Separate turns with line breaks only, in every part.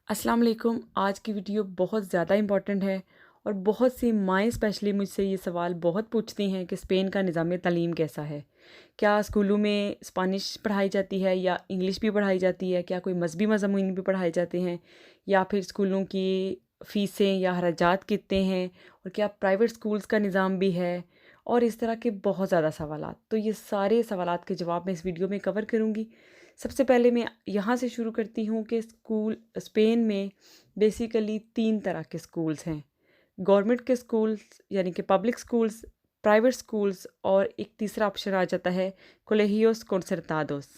अस्सलाम वालेकुम। आज की वीडियो बहुत ज़्यादा इम्पॉर्टेंट है और बहुत सी माएँ स्पेशली मुझसे ये सवाल बहुत पूछती हैं कि स्पेन का निज़ाम तालीम कैसा है? क्या स्कूलों में स्पेनिश पढ़ाई जाती है या इंग्लिश भी पढ़ाई जाती है? क्या कोई मज़हबी मज़ामीन भी पढ़ाए जाते हैं? या फिर स्कूलों की फ़ीसें या अखराजात कितने हैं? और क्या प्राइवेट स्कूल्स का निज़ाम भी है? और इस तरह के बहुत ज़्यादा सवालात। तो ये सारे सवालात के जवाब मैं इस वीडियो में कवर करूँगी। सबसे पहले मैं यहाँ से शुरू करती हूँ कि स्पेन में बेसिकली 3 तरह के स्कूल्स हैं। गवर्नमेंट के स्कूल्स यानी कि पब्लिक स्कूल्स, प्राइवेट स्कूल्स और एक तीसरा ऑप्शन आ जाता है कोलेहियोस concertados।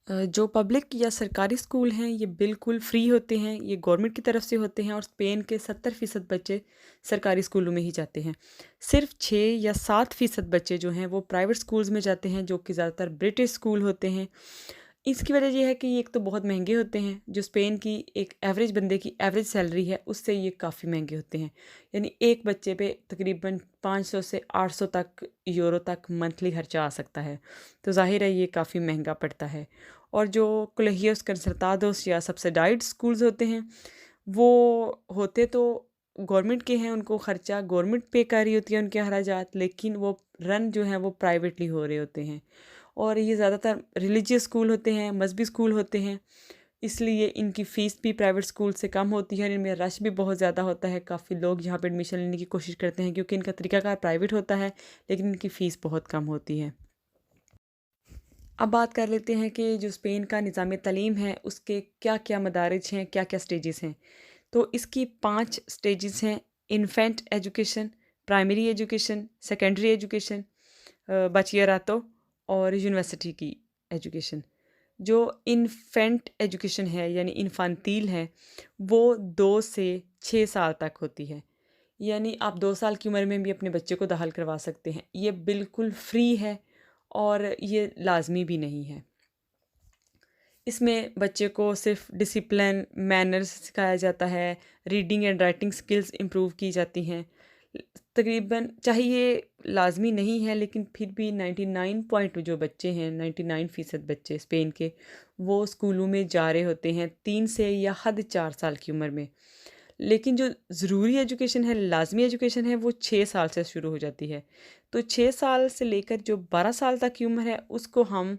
जो पब्लिक या सरकारी स्कूल हैं ये बिल्कुल फ्री होते हैं, ये गवर्नमेंट की तरफ से होते हैं और स्पेन के 70% बच्चे सरकारी स्कूलों में ही जाते हैं। सिर्फ 6 या 7% बच्चे जो हैं वो प्राइवेट स्कूल्स में जाते हैं, जो कि ज़्यादातर ब्रिटिश स्कूल होते हैं। इसकी वजह ये है कि ये एक तो बहुत महंगे होते हैं, जो स्पेन की एक एवरेज बंदे की एवरेज सैलरी है उससे ये काफ़ी महंगे होते हैं। यानी एक बच्चे पे तकरीबन 500 से 800 तक यूरो तक मंथली खर्चा आ सकता है। तो ज़ाहिर है ये काफ़ी महंगा पड़ता है। और जो कोलेहियोस कंसर्टादोस या सब्सिडाइज्ड स्कूल्स होते हैं, वो होते तो गवर्नमेंट के हैं, उनको खर्चा गवर्नमेंट पे कर रही होती है उनके अखराजात, लेकिन वो रन जो हैं वो प्राइवेटली हो रहे होते हैं। और ये ज़्यादातर रिलीजियस स्कूल होते हैं, मज़हबी स्कूल होते हैं, इसलिए इनकी फ़ीस भी प्राइवेट स्कूल से कम होती है और इनमें रश भी बहुत ज़्यादा होता है। काफ़ी लोग यहाँ पे एडमिशन लेने की कोशिश करते हैं क्योंकि इनका तरीक़ाकार प्राइवेट होता है, लेकिन इनकी फ़ीस बहुत कम होती है। अब बात कर लेते हैं कि जो स्पेन का निज़ाम तालीम है, उसके क्या-क्या मदारिज हैं, क्या-क्या स्टेजेस हैं। तो इसकी 5 स्टेजेस हैं: infant education, primary education, secondary education, बचिलरातो और यूनिवर्सिटी की एजुकेशन। जो इन्फेंट एजुकेशन है यानी इन्फांतिल है, वो 2 से 6 साल तक होती है। यानी आप 2 साल की उम्र में भी अपने बच्चे को दाखिल करवा सकते हैं। ये बिल्कुल फ्री है और ये लाज़मी भी नहीं है। इसमें बच्चे को सिर्फ़ डिसिप्लिन, मैनर्स सिखाया जाता है, reading and writing skills improve की जाती हैं। तकरीबन चाहे ये लाज़मी नहीं है, लेकिन फिर भी 99 पॉइंट जो बच्चे हैं, 99% बच्चे स्पेन के, वो स्कूलों में जा रहे होते हैं 3 से या हद 4 साल की उम्र में। लेकिन जो ज़रूरी एजुकेशन है, लाज़मी एजुकेशन है, वो 6 साल से शुरू हो जाती है। तो 6 साल से लेकर जो 12 साल तक की उम्र है, उसको हम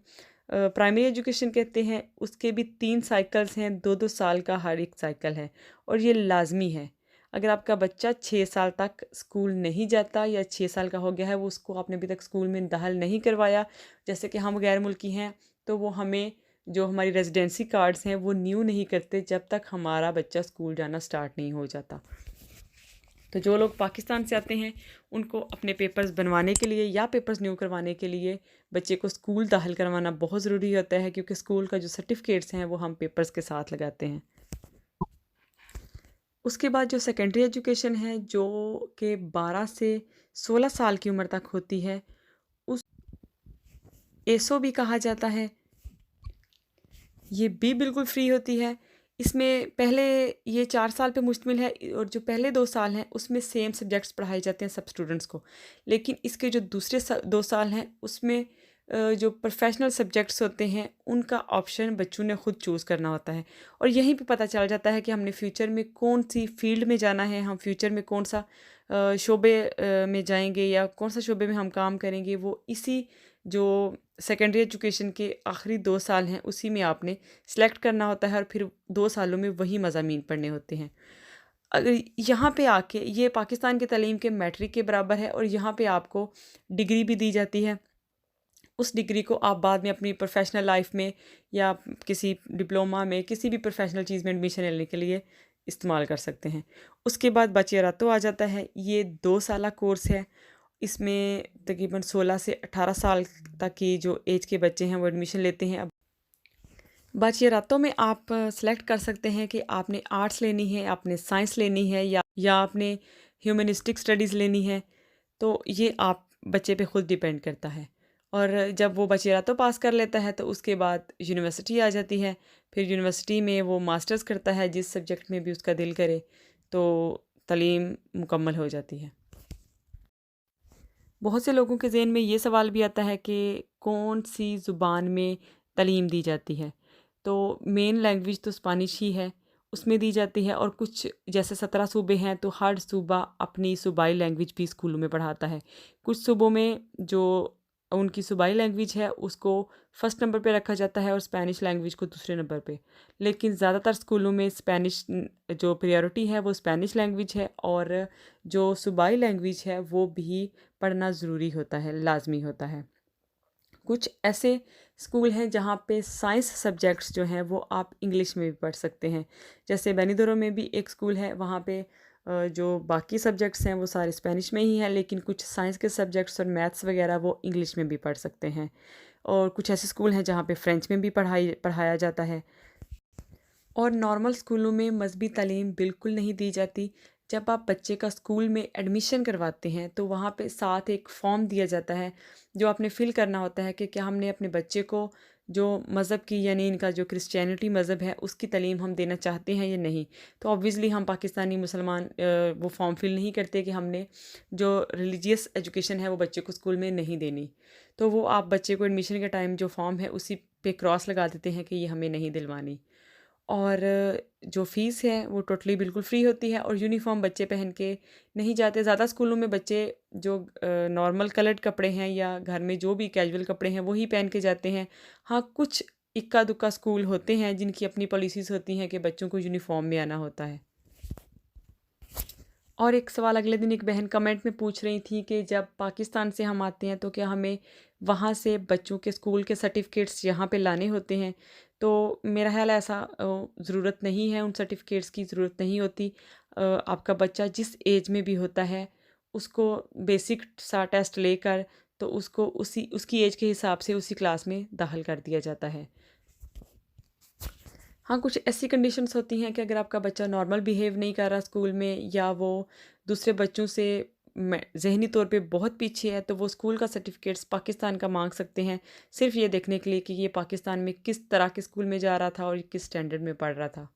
प्राइमरी एजुकेशन कहते हैं। उसके भी 3 साइकल्स हैं, 2-2 साल का हर एक साइकिल है और ये लाज़मी है। अगर आपका बच्चा 6 साल तक स्कूल नहीं जाता या 6 साल का हो गया है, वो उसको आपने अभी तक स्कूल में दाखिल नहीं करवाया, जैसे कि हम गैर मुल्की हैं, तो वो हमें जो हमारी रेजिडेंसी कार्ड्स हैं वो न्यू नहीं करते जब तक हमारा बच्चा स्कूल जाना स्टार्ट नहीं हो जाता। तो जो लोग पाकिस्तान से आते हैं, उनको अपने पेपर्स बनवाने के लिए या पेपर्स न्यू करवाने के लिए बच्चे को स्कूल दाखिल करवाना बहुत ज़रूरी होता है, क्योंकि स्कूल का जो सर्टिफिकेट्स हैं वो हम पेपर्स के साथ लगाते हैं। उसके बाद जो सेकेंडरी एजुकेशन है, जो कि 12 से 16 साल की उम्र तक होती है, उस एसओ भी कहा जाता है। ये भी बिल्कुल फ्री होती है। इसमें पहले ये 4 साल पे मुश्तमिल है और जो पहले 2 साल हैं उसमें सेम सब्जेक्ट्स पढ़ाए जाते हैं सब स्टूडेंट्स को। लेकिन इसके जो दूसरे 2 साल हैं उसमें जो प्रोफ़ेशनल सब्जेक्ट्स होते हैं उनका ऑप्शन बच्चों ने खुद चूज़ करना होता है। और यहीं पे पता चल जाता है कि हमने फ्यूचर में कौन-सी फ़ील्ड में जाना है, हम फ्यूचर में कौन-सा शोबे में जाएँगे या कौन-सा शोबे में हम काम करेंगे, वो इसी जो सेकेंडरी एजुकेशन के आखिरी 2 साल हैं उसी में आपने सेलेक्ट करना होता है और फिर 2 सालों में वही मज़ामीन पढ़ने होते हैं। अगर यहाँ पे आके ये पाकिस्तान की तालीम के मैट्रिक के बराबर है और यहाँ पे आपको डिग्री भी दी जाती है। उस डिग्री को आप बाद में अपनी प्रोफ़ेशनल लाइफ़ में या किसी डिप्लोमा में, किसी भी प्रोफ़ेशनल चीज़ में एडमिशन लेने के लिए इस्तेमाल कर सकते हैं। उसके बाद बचिलरातो आ जाता है। ये 2 साला कोर्स है। इसमें तकरीबन 16 से 18 साल तक की जो एज के बच्चे हैं वो एडमिशन लेते हैं। अब बचिलरातो में आप सेलेक्ट कर सकते हैं कि आपने आर्ट्स लेनी है, आपने साइंस लेनी है या आपने ह्यूमनिस्टिक स्टडीज़ लेनी है। तो ये आप बच्चे पे खुद डिपेंड करता है। और जब वो बचिलरातो पास कर लेता है तो उसके बाद यूनिवर्सिटी आ जाती है। फिर यूनिवर्सिटी में वो मास्टर्स करता है जिस सब्जेक्ट में भी उसका दिल करे, तो तालीम मुकम्मल हो जाती है। बहुत से लोगों के ज़हन में ये सवाल भी आता है कि कौन-सी ज़ुबान में तालीम दी जाती है। तो मेन लैंग्वेज तो स्पेनिश ही है, उसमें दी जाती है। और कुछ जैसे 17 सूबे हैं तो हर सूबा अपनी सूबाई लैंग्वेज भी स्कूलों में पढ़ाता है। कुछ सूबों में जो उनकी सूबाई लैंग्वेज है उसको फर्स्ट नंबर पे रखा जाता है और स्पेनिश लैंग्वेज को दूसरे नंबर पे। लेकिन ज़्यादातर स्कूलों में स्पेनिश जो प्रायोरिटी है वो स्पेनिश लैंग्वेज है, और जो सूबाई लैंग्वेज है वो भी पढ़ना ज़रूरी होता है, लाजमी होता है। कुछ ऐसे स्कूल हैं जहाँ पे साइंस सब्जेक्ट्स जो हैं वो आप इंग्लिश में भी पढ़ सकते हैं। जैसे बेनीदोरो में भी एक स्कूल है, वहाँ पे जो बाकी सब्जेक्ट्स हैं वो सारे स्पेनिश में ही हैं, लेकिन कुछ साइंस के सब्जेक्ट्स और मैथ्स वगैरह वो इंग्लिश में भी पढ़ सकते हैं। और कुछ ऐसे स्कूल हैं जहाँ पे फ्रेंच में भी पढ़ाया जाता है। और नॉर्मल स्कूलों में मज़हबी तालीम बिल्कुल नहीं दी जाती। जब आप बच्चे का स्कूल में एडमिशन करवाते हैं तो वहाँ पे साथ एक फॉर्म दिया जाता है जो आपने फ़िल करना होता है कि क्या हमने अपने बच्चे को जो मज़हब की, यानी इनका जो क्रिश्चियनिटी मज़हब है, उसकी तालीम हम देना चाहते हैं या नहीं। तो ऑब्वियसली हम पाकिस्तानी मुसलमान वो फॉर्म फ़िल नहीं करते कि हमने जो रिलीजियस एजुकेशन है वो बच्चे को स्कूल में नहीं देनी। तो वो आप बच्चे को एडमिशन के टाइम जो फॉर्म है उसी पे क्रॉस लगा देते हैं कि ये हमें नहीं दिलवानी। और जो फ़ीस है वो टोटली बिल्कुल फ्री होती है, और यूनिफ़ॉर्म बच्चे पहन के नहीं जाते। ज़्यादा स्कूलों में बच्चे जो नॉर्मल कलर्ड कपड़े हैं या घर में जो भी कैजुअल कपड़े हैं वही पहन के जाते हैं। हाँ, कुछ इक्का दुक्का स्कूल होते हैं जिनकी अपनी पॉलिसीज़ होती हैं कि बच्चों को यूनिफ़ॉर्म में आना होता है। और एक सवाल अगले दिन एक बहन कमेंट में पूछ रही थी कि जब पाकिस्तान से हम आते हैं तो क्या हमें वहाँ से बच्चों के स्कूल के सर्टिफ़िकेट्स यहाँ पे लाने होते हैं? तो मेरा ख़्याल है ऐसा ज़रूरत नहीं है, उन सर्टिफ़िकेट्स की ज़रूरत नहीं होती। आपका बच्चा जिस एज में भी होता है उसको बेसिक सा टेस्ट लेकर तो उसको उसी उसकी एज के हिसाब से उसी क्लास में दाखिल कर दिया जाता है। हाँ, कुछ ऐसी कंडीशंस होती हैं कि अगर आपका बच्चा नॉर्मल बिहेव नहीं कर रहा स्कूल में, या वो दूसरे बच्चों से ज़हनी तौर पे बहुत पीछे है, तो वो स्कूल का सर्टिफ़िकेट्स पाकिस्तान का माँग सकते हैं, सिर्फ़ ये देखने के लिए कि ये पाकिस्तान में किस तरह के स्कूल में जा रहा था और किस स्टैंडर्ड में पढ़ रहा था।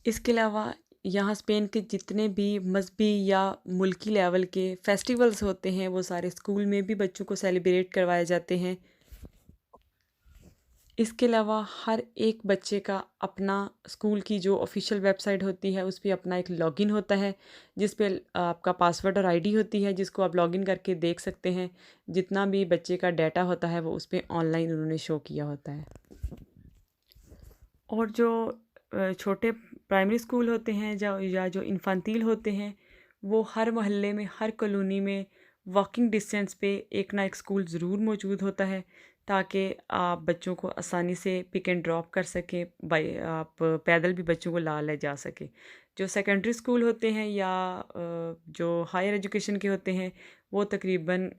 इसके अलावा यहाँ स्पेन के जितने भी मज़हबी या मुल्की लेवल के फेस्टिवल्स होते हैं, वो सारे स्कूल में भी बच्चों को सेलिब्रेट करवाए जाते हैं। इसके अलावा हर एक बच्चे का अपना स्कूल की जो ऑफ़िशियल वेबसाइट होती है उस पे अपना एक लॉगिन होता है, जिस पे आपका पासवर्ड और आईडी होती है, जिसको आप लॉगिन करके देख सकते हैं। जितना भी बच्चे का डाटा होता है वो उस पे ऑनलाइन उन्होंने शो किया होता है। और जो छोटे प्राइमरी स्कूल होते हैं या जो इन्फांतिल होते हैं, वो हर मोहल्ले में, हर कॉलोनी में वॉकिंग डिस्टेंस पे एक ना एक स्कूल ज़रूर मौजूद होता है, ताकि आप बच्चों को आसानी से पिक एंड ड्रॉप कर सकें, बाई आप पैदल भी बच्चों को ला ले जा सकें। जो सेकेंडरी स्कूल होते हैं या जो हायर एजुकेशन के होते हैं, वो तकरीबन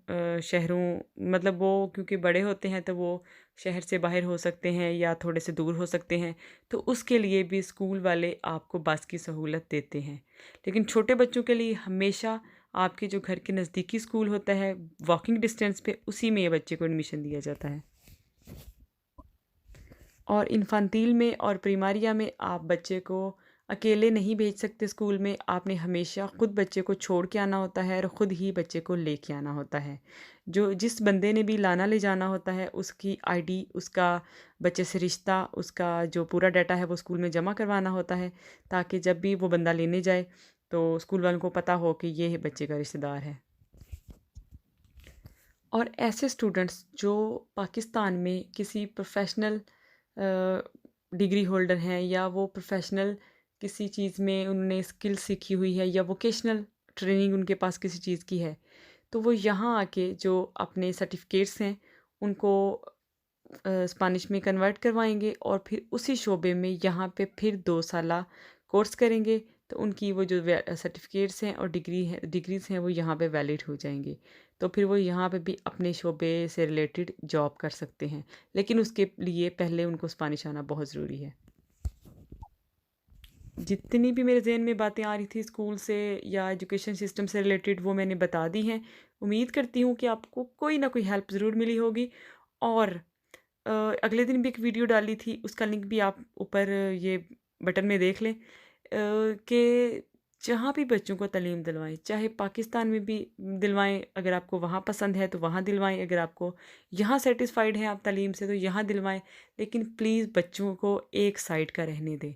शहरों, मतलब वो क्योंकि बड़े होते हैं तो वो शहर से बाहर हो सकते हैं या थोड़े से दूर हो सकते हैं, तो उसके लिए भी स्कूल वाले आपको बस की सहूलत देते हैं। लेकिन छोटे बच्चों के लिए हमेशा आपके जो घर के नज़दीकी स्कूल होता है, वॉकिंग डिस्टेंस पे, उसी में बच्चे को एडमिशन दिया जाता है। और इन्फांतिल में और प्राइमरिया में आप बच्चे को अकेले नहीं भेज सकते स्कूल में, आपने हमेशा ख़ुद बच्चे को छोड़ के आना होता है और ख़ुद ही बच्चे को लेके आना होता है। जो जिस बंदे ने भी लाना ले जाना होता है उसकी आईडी, उसका बच्चे से रिश्ता, उसका जो पूरा डाटा है वो स्कूल में जमा करवाना होता है, ताकि जब भी वो बंदा लेने जाए तो स्कूल वालों को पता हो कि ये बच्चे का रिश्तेदार है। और ऐसे स्टूडेंट्स जो पाकिस्तान में किसी प्रोफेशनल डिग्री होल्डर हैं, या वो प्रोफेशनल किसी चीज़ में उन्होंने स्किल सीखी हुई है, या वोकेशनल ट्रेनिंग उनके पास किसी चीज़ की है, तो वो यहाँ आके जो अपने सर्टिफिकेट्स हैं उनको स्पेनिश में कन्वर्ट करवाएंगे और फिर उसी शोबे में यहाँ पे फिर 2 साला कोर्स करेंगे, तो उनकी वो जो सर्टिफिकेट्स हैं और डिग्रीज़ हैं वो यहाँ पे वैलिड हो जाएंगी। तो फिर वो यहाँ पे भी अपने शोबे से रिलेटेड जॉब कर सकते हैं, लेकिन उसके लिए पहले उनको स्पेनिश आना बहुत ज़रूरी है। जितनी भी मेरे ज़हन में बातें आ रही थी स्कूल से या एजुकेशन सिस्टम से रिलेटेड, वो मैंने बता दी हैं। उम्मीद करती हूँ कि आपको कोई ना कोई हेल्प ज़रूर मिली होगी। और अगले दिन भी एक वीडियो डाली थी, उसका लिंक भी आप ऊपर ये बटन में देख लें, कि जहाँ भी बच्चों को तालीम दिलवाएं, चाहे पाकिस्तान में भी दिलवाएं, अगर आपको वहाँ पसंद है तो वहाँ दिलवाएं, अगर आपको यहाँ सेटिस्फाइड हैं आप तालीम से तो यहाँ दिलवाएं। लेकिन प्लीज़ बच्चों को एक साइड का रहने दें,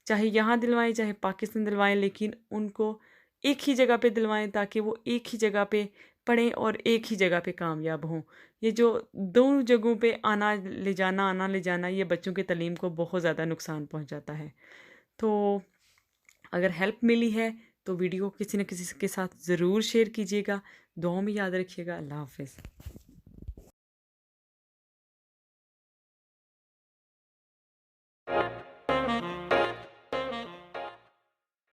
चाहे यहाँ दिलवाएं चाहे पाकिस्तान दिलवाएं, लेकिन उनको एक ही जगह पे दिलवाएं ताकि वो एक ही जगह पे पढ़ें और एक ही जगह पे कामयाब हों। ये जो दोनों जगहों पे आना ले जाना ये बच्चों की तालीम को बहुत ज़्यादा नुकसान पहुँचाता है। तो अगर हेल्प मिली है तो वीडियो किसी न किसी के साथ ज़रूर शेयर कीजिएगा। दुआओं में याद रखिएगा। अल्लाह हाफ़िज़।